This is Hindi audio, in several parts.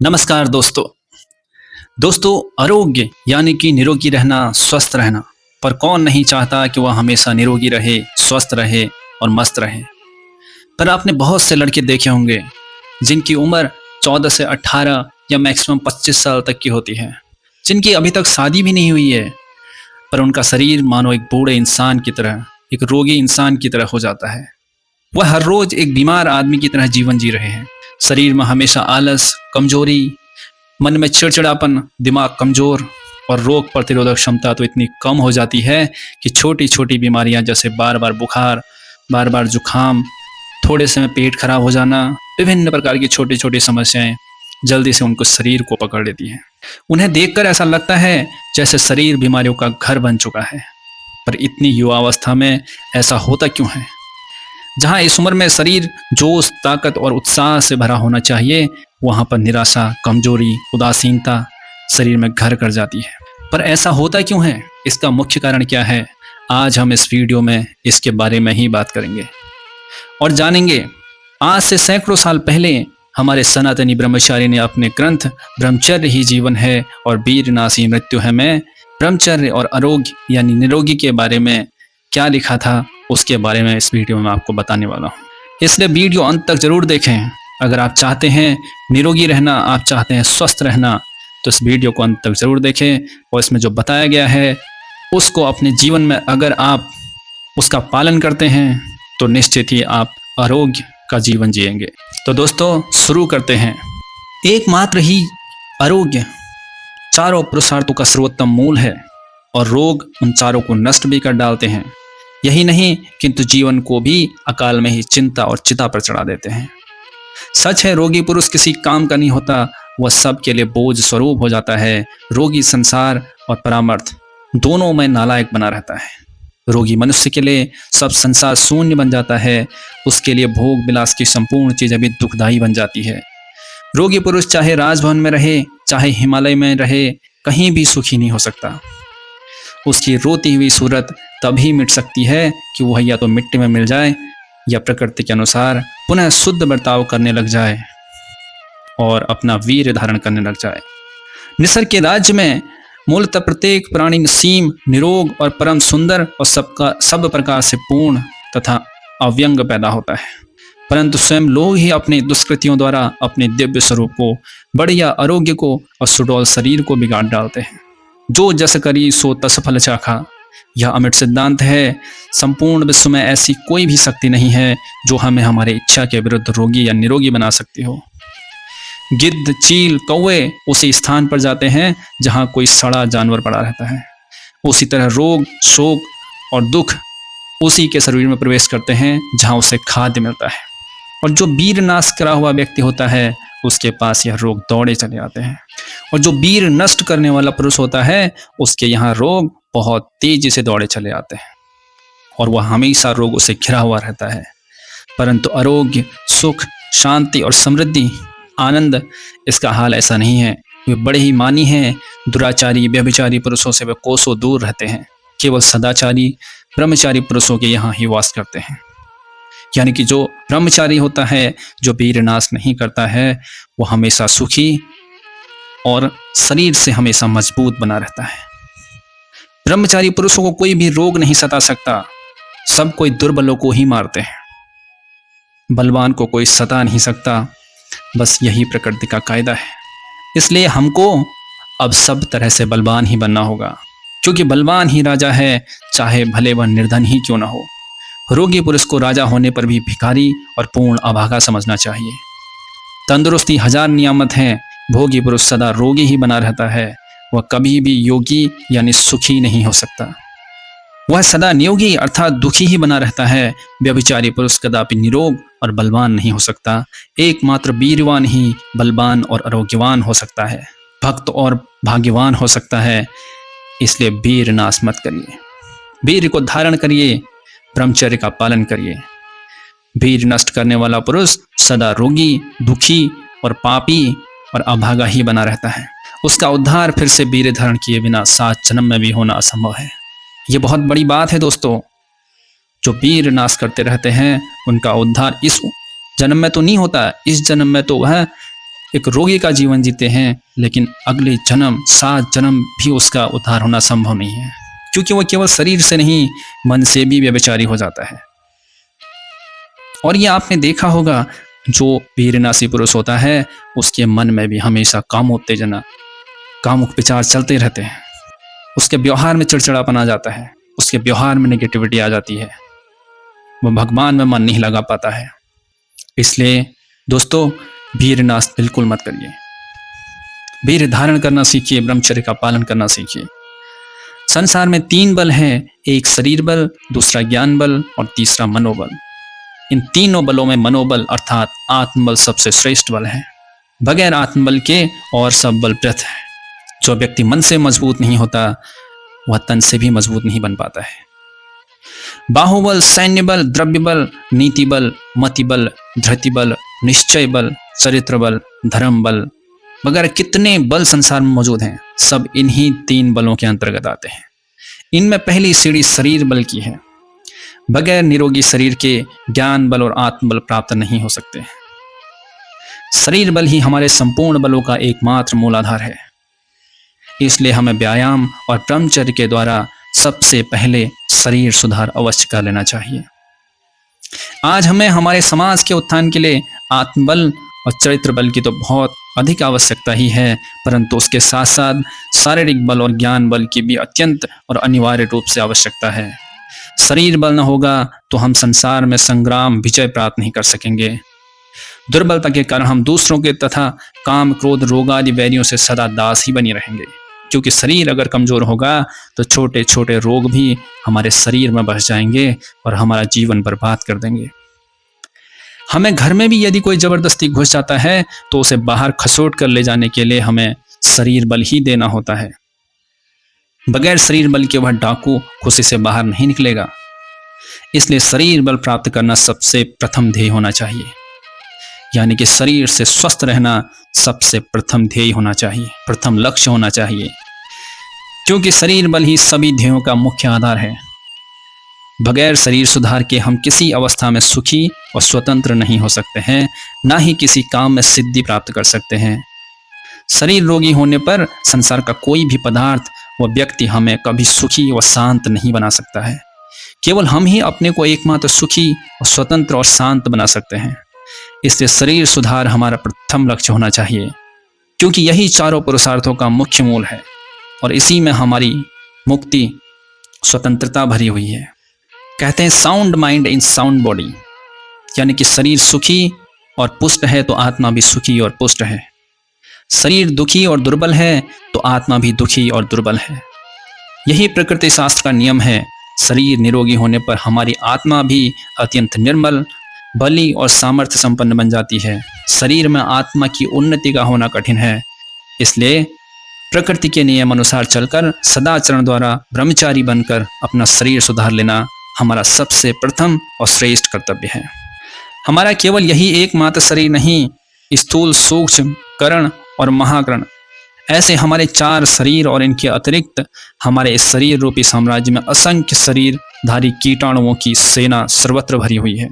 नमस्कार दोस्तों। आरोग्य यानी कि निरोगी रहना, स्वस्थ रहना। पर कौन नहीं चाहता कि वह हमेशा निरोगी रहे, स्वस्थ रहे और मस्त रहे। पर आपने बहुत से लड़के देखे होंगे जिनकी उम्र 14 से 18 या मैक्सिमम 25 साल तक की होती है, जिनकी अभी तक शादी भी नहीं हुई है, पर उनका शरीर मानो एक बूढ़े इंसान की तरह, एक रोगी इंसान की तरह हो जाता है। वह हर रोज एक बीमार आदमी की तरह जीवन जी रहे हैं। शरीर में हमेशा आलस, कमजोरी, मन में चिड़चिड़ापन, दिमाग कमजोर और रोग प्रतिरोधक क्षमता तो इतनी कम हो जाती है कि छोटी छोटी बीमारियां जैसे बार बार बुखार, बार बार जुकाम, थोड़े से में पेट खराब हो जाना, विभिन्न प्रकार की छोटी छोटी समस्याएं जल्दी से उनको शरीर को पकड़ लेती हैं। उन्हें देखकर ऐसा लगता है जैसे शरीर बीमारियों का घर बन चुका है। पर इतनी युवावस्था में ऐसा होता क्यों है? जहाँ इस उम्र में शरीर जोश, ताकत और उत्साह से भरा होना चाहिए, वहाँ पर निराशा, कमजोरी, उदासीनता शरीर में घर कर जाती है। पर ऐसा होता क्यों है? इसका मुख्य कारण क्या है? आज हम इस वीडियो में इसके बारे में ही बात करेंगे और जानेंगे। आज से सैकड़ों साल पहले हमारे सनातनी ब्रह्मचारी ने अपने ग्रंथ ब्रह्मचर्य ही जीवन है और वीर नासी मृत्यु है में ब्रह्मचर्य और आरोग्य यानी निरोगी के बारे में क्या लिखा था, उसके बारे में इस वीडियो में आपको बताने वाला हूँ। इसलिए वीडियो अंत तक जरूर देखें। अगर आप चाहते हैं निरोगी रहना, आप चाहते हैं स्वस्थ रहना, तो इस वीडियो को अंत तक जरूर देखें और इसमें जो बताया गया है उसको अपने जीवन में अगर आप उसका पालन करते हैं तो निश्चित ही आप आरोग्य का जीवन जिएंगे। तो दोस्तों शुरू करते हैं। एकमात्र ही आरोग्य चारों पुरुषार्थों का सर्वोत्तम मूल है और रोग उन चारों को नष्ट भी कर डालते हैं। यही नहीं किंतु जीवन को भी अकाल में ही चिंता और चिता पर चढ़ा देते हैं। सच है, रोगी पुरुष किसी काम का नहीं होता, वह सब के लिए बोझ स्वरूप हो जाता है। रोगी संसार और परामर्थ दोनों में नालायक बना रहता है। रोगी मनुष्य के लिए सब संसार शून्य बन जाता है। उसके लिए भोग विलास की संपूर्ण चीजें भी दुखदायी बन जाती है। रोगी पुरुष चाहे राजभवन में रहे, चाहे हिमालय में रहे, कहीं भी सुखी नहीं हो सकता। उसकी रोती हुई सूरत तभी मिट सकती है कि वह या तो मिट्टी में मिल जाए या प्रकृति के अनुसार पुनः शुद्ध बर्ताव करने लग जाए और अपना वीर धारण करने लग जाए। निसर्ग के राज्य में मूलतः प्रत्येक प्राणी नसीम, निरोग और परम सुंदर और सब प्रकार से पूर्ण तथा अव्यंग पैदा होता है। परंतु स्वयं लोग ही अपनी दुष्कृतियों द्वारा अपने दिव्य स्वरूप को, बढ़िया आरोग्य को और सुडौल शरीर को बिगाड़ डालते हैं। जो जस करी सो तस फल चाखा, यह अमिट सिद्धांत है। संपूर्ण विश्व में ऐसी कोई भी शक्ति नहीं है जो हमें हमारे इच्छा के विरुद्ध रोगी या निरोगी बना सकती हो। गिद्ध, चील, कौवे उसी स्थान पर जाते हैं जहां कोई सड़ा जानवर पड़ा रहता है। उसी तरह रोग, शोक और दुख उसी के शरीर में प्रवेश करते हैं जहां उसे खाद्य मिलता है। और जो वीर नाश करा हुआ व्यक्ति होता है उसके पास यह रोग दौड़े चले आते हैं। और जो वीर नष्ट करने वाला पुरुष होता है उसके यहाँ रोग बहुत तेजी से दौड़े चले आते हैं और वह हमेशा रोग उसे घिरा हुआ रहता है। परंतु आरोग्य, सुख, शांति और समृद्धि, आनंद, इसका हाल ऐसा नहीं है। वे बड़े ही मानी हैं। दुराचारी, व्यभिचारी पुरुषों से वे कोसों दूर रहते हैं। केवल सदाचारी, ब्रह्मचारी पुरुषों के यहाँ ही वास करते हैं। यानी कि जो ब्रह्मचारी होता है, जो वीर नाश नहीं करता है, वो हमेशा सुखी और शरीर से हमेशा मजबूत बना रहता है। ब्रह्मचारी पुरुषों को कोई भी रोग नहीं सता सकता। सब कोई दुर्बलों को ही मारते हैं। बलवान को कोई सता नहीं सकता। बस यही प्रकृति का कायदा है। इसलिए हमको अब सब तरह से बलवान ही बनना होगा, क्योंकि बलवान ही राजा है, चाहे भले वह निर्धन ही क्यों न हो। रोगी पुरुष को राजा होने पर भी भिखारी और पूर्ण अभागा समझना चाहिए। तंदुरुस्ती हजार नियामत हैं। भोगी पुरुष सदा रोगी ही बना रहता है। वह कभी भी योगी यानी सुखी नहीं हो सकता। वह सदा नियोगी अर्थात दुखी ही बना रहता है। व्यभिचारी पुरुष कदापि निरोग और बलवान नहीं हो सकता। एकमात्र वीरवान ही बलवान और आरोग्यवान हो सकता है, भक्त और भाग्यवान हो सकता है। इसलिए वीर नाश मत करिए, वीर को धारण करिए, ब्रह्मचर्य का पालन करिए। वीर नष्ट करने वाला पुरुष सदा रोगी, दुखी और पापी और अभागा ही बना रहता है। उसका उद्धार फिर से वीर धारण किए बिना 7 जन्म में भी होना असंभव है। ये बहुत बड़ी बात है दोस्तों। जो वीर नाश करते रहते हैं उनका उद्धार इस जन्म में तो नहीं होता, इस जन्म में तो वह एक रोगी का जीवन जीते हैं, लेकिन अगले जन्म 7 जन्म भी उसका उद्धार होना संभव नहीं है, क्योंकि वो केवल शरीर से नहीं मन से भी व्यभिचारी हो जाता है। और ये आपने देखा होगा, जो वीरनासी पुरुष होता है उसके मन में भी हमेशा कामोत्तेजना, कामुक विचार चलते रहते हैं। उसके व्यवहार में चिड़चिड़ापन आ जाता है, उसके व्यवहार में नेगेटिविटी आ जाती है, वो भगवान में मन नहीं लगा पाता है। इसलिए दोस्तों, वीरनाश बिल्कुल मत करिए। वीर धारण करना सीखिए, ब्रह्मचर्य का पालन करना सीखिए। संसार में 3 बल हैं, एक शरीर बल, दूसरा ज्ञान बल और तीसरा मनोबल। इन तीनों बलों में मनोबल अर्थात आत्मबल सबसे श्रेष्ठ बल है। बगैर आत्मबल के और सब बल व्यर्थ है। जो व्यक्ति मन से मजबूत नहीं होता, वह तन से भी मजबूत नहीं बन पाता है। बाहुबल, सैन्य बल, द्रव्य बल, नीति बल, मति बल, धृति बल, निश्चय बल, चरित्र बल, धर्म बल वगैरह कितने बल संसार में मौजूद हैं, सब इन्हीं 3 बलों के अंतर्गत आते हैं। इनमें पहली सीढ़ी शरीर बल की है। बगैर निरोगी शरीर के ज्ञान बल और आत्मबल प्राप्त नहीं हो सकते। शरीर बल ही हमारे संपूर्ण बलों का एकमात्र मूलाधार है। इसलिए हमें व्यायाम और ब्रह्मचर्य के द्वारा सबसे पहले शरीर सुधार अवश्य कर लेना चाहिए। आज हमें हमारे समाज के उत्थान के लिए आत्मबल और चरित्र बल की तो बहुत अधिक आवश्यकता ही है, परंतु उसके साथ साथ शारीरिक बल और ज्ञान बल की भी अत्यंत और अनिवार्य रूप से आवश्यकता है। शरीर बल न होगा तो हम संसार में संग्राम विजय प्राप्त नहीं कर सकेंगे। दुर्बलता के कारण हम दूसरों के तथा काम, क्रोध, रोग आदि वैरियों से सदा दास ही बनी रहेंगे, क्योंकि शरीर अगर कमजोर होगा तो छोटे छोटे रोग भी हमारे शरीर में बस जाएंगे और हमारा जीवन बर्बाद कर देंगे। हमें घर में भी यदि कोई जबरदस्ती घुस जाता है तो उसे बाहर खसोट कर ले जाने के लिए हमें शरीर बल ही देना होता है। बगैर शरीर बल के वह डाकू खुशी से बाहर नहीं निकलेगा। इसलिए शरीर बल प्राप्त करना सबसे प्रथम ध्येय होना चाहिए, यानी कि शरीर से स्वस्थ रहना सबसे प्रथम ध्येय होना चाहिए, प्रथम लक्ष्य होना चाहिए, क्योंकि शरीर बल ही सभी ध्येयों का मुख्य आधार है। बगैर शरीर सुधार के हम किसी अवस्था में सुखी और स्वतंत्र नहीं हो सकते हैं, ना ही किसी काम में सिद्धि प्राप्त कर सकते हैं। शरीर रोगी होने पर संसार का कोई भी पदार्थ व व्यक्ति हमें कभी सुखी और शांत नहीं बना सकता है। केवल हम ही अपने को एकमात्र सुखी और स्वतंत्र और शांत बना सकते हैं। इसलिए शरीर सुधार हमारा प्रथम लक्ष्य होना चाहिए, क्योंकि यही चारों पुरुषार्थों का मुख्य मूल है और इसी में हमारी मुक्ति, स्वतंत्रता भरी हुई है। कहते हैं sound mind in sound body, यानी कि शरीर सुखी और पुष्ट है तो आत्मा भी सुखी और पुष्ट है। शरीर दुखी और दुर्बल है तो आत्मा भी दुखी और दुर्बल है। यही प्रकृति शास्त्र का नियम है। शरीर निरोगी होने पर हमारी आत्मा भी अत्यंत निर्मल, बली और सामर्थ्य संपन्न बन जाती है। शरीर में आत्मा की उन्नति का होना कठिन है। इसलिए प्रकृति के नियम अनुसार चलकर सदाचरण द्वारा ब्रह्मचारी बनकर अपना शरीर सुधार लेना हमारा सबसे प्रथम और श्रेष्ठ कर्तव्य है। हमारा केवल यही एकमात्र शरीर नहीं, स्थूल, सूक्ष्म, करण और महाकरण, ऐसे हमारे 4 शरीर और इनके अतिरिक्त हमारे इस शरीर रूपी साम्राज्य में असंख्य शरीरधारी कीटाणुओं की सेना सर्वत्र भरी हुई है,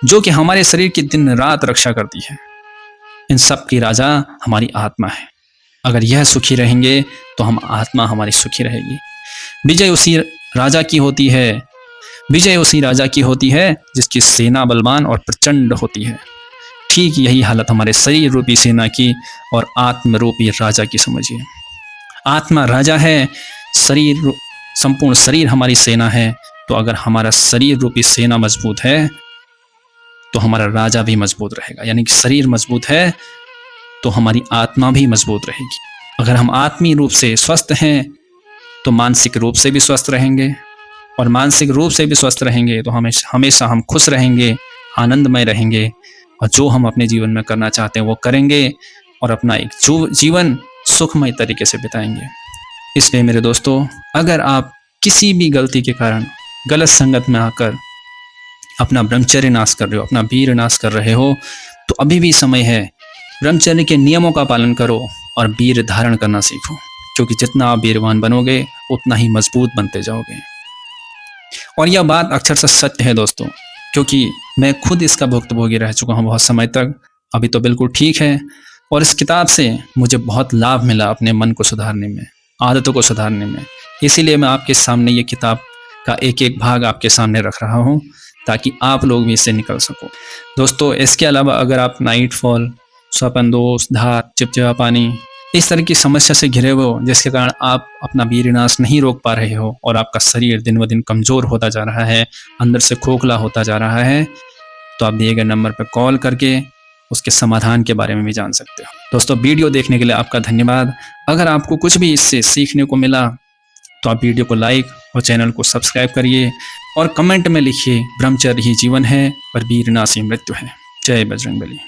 जो कि हमारे शरीर की दिन रात रक्षा करती है। इन सब की राजा हमारी आत्मा है। अगर यह सुखी रहेंगे तो हम आत्मा हमारी सुखी रहेगी। विजय उसी राजा की होती है, विजय उसी राजा की होती है जिसकी सेना बलवान और प्रचंड होती है। ठीक यही हालत हमारे शरीर रूपी सेना की और आत्म रूपी राजा की समझिए। आत्मा राजा है, शरीर, संपूर्ण शरीर हमारी सेना है। तो अगर हमारा शरीर रूपी सेना मजबूत है तो हमारा राजा भी मजबूत रहेगा, यानी कि शरीर मजबूत है तो हमारी आत्मा भी मजबूत रहेगी। अगर हम आत्मीय रूप से स्वस्थ हैं तो मानसिक रूप से भी स्वस्थ रहेंगे, और मानसिक रूप से भी स्वस्थ रहेंगे तो हमेशा हम खुश रहेंगे, आनंदमय रहेंगे, और जो हम अपने जीवन में करना चाहते हैं वो करेंगे और अपना एक जीवन सुखमय तरीके से बिताएंगे। इसलिए मेरे दोस्तों, अगर आप किसी भी गलती के कारण गलत संगत में आकर अपना ब्रह्मचर्य नाश कर रहे हो, अपना वीर नाश कर रहे हो, तो अभी भी समय है। ब्रह्मचर्य के नियमों का पालन करो और वीर धारण करना सीखो, क्योंकि जितना आप वीरवान बनोगे उतना ही मजबूत बनते जाओगे। और यह बात अक्षरशः सत्य है दोस्तों, क्योंकि मैं खुद इसका भुक्तभोगी रह चुका हूँ बहुत समय तक। अभी तो बिल्कुल ठीक है, और इस किताब से मुझे बहुत लाभ मिला अपने मन को सुधारने में, आदतों को सुधारने में। इसीलिए मैं आपके सामने ये किताब का एक एक भाग आपके सामने रख रहा हूँ ताकि आप लोग भी इससे निकल सको। दोस्तों, इसके अलावा अगर आप नाइटफॉल, स्वप्न दोष, धात, चिपचिपा पानी, इस तरह की समस्या से घिरे हुए हो जिसके कारण आप अपना वीरनाश नहीं रोक पा रहे हो और आपका शरीर दिन ब दिन कमज़ोर होता जा रहा है, अंदर से खोखला होता जा रहा है, तो आप दिए गए नंबर पर कॉल करके उसके समाधान के बारे में भी जान सकते हो। दोस्तों, वीडियो देखने के लिए आपका धन्यवाद। अगर आपको कुछ भी इससे सीखने को मिला तो आप वीडियो को लाइक और चैनल को सब्सक्राइब करिए और कमेंट में लिखिए, ब्रह्मचर्य ही जीवन है पर वीरनाश ही मृत्यु है। जय बजरंगबली।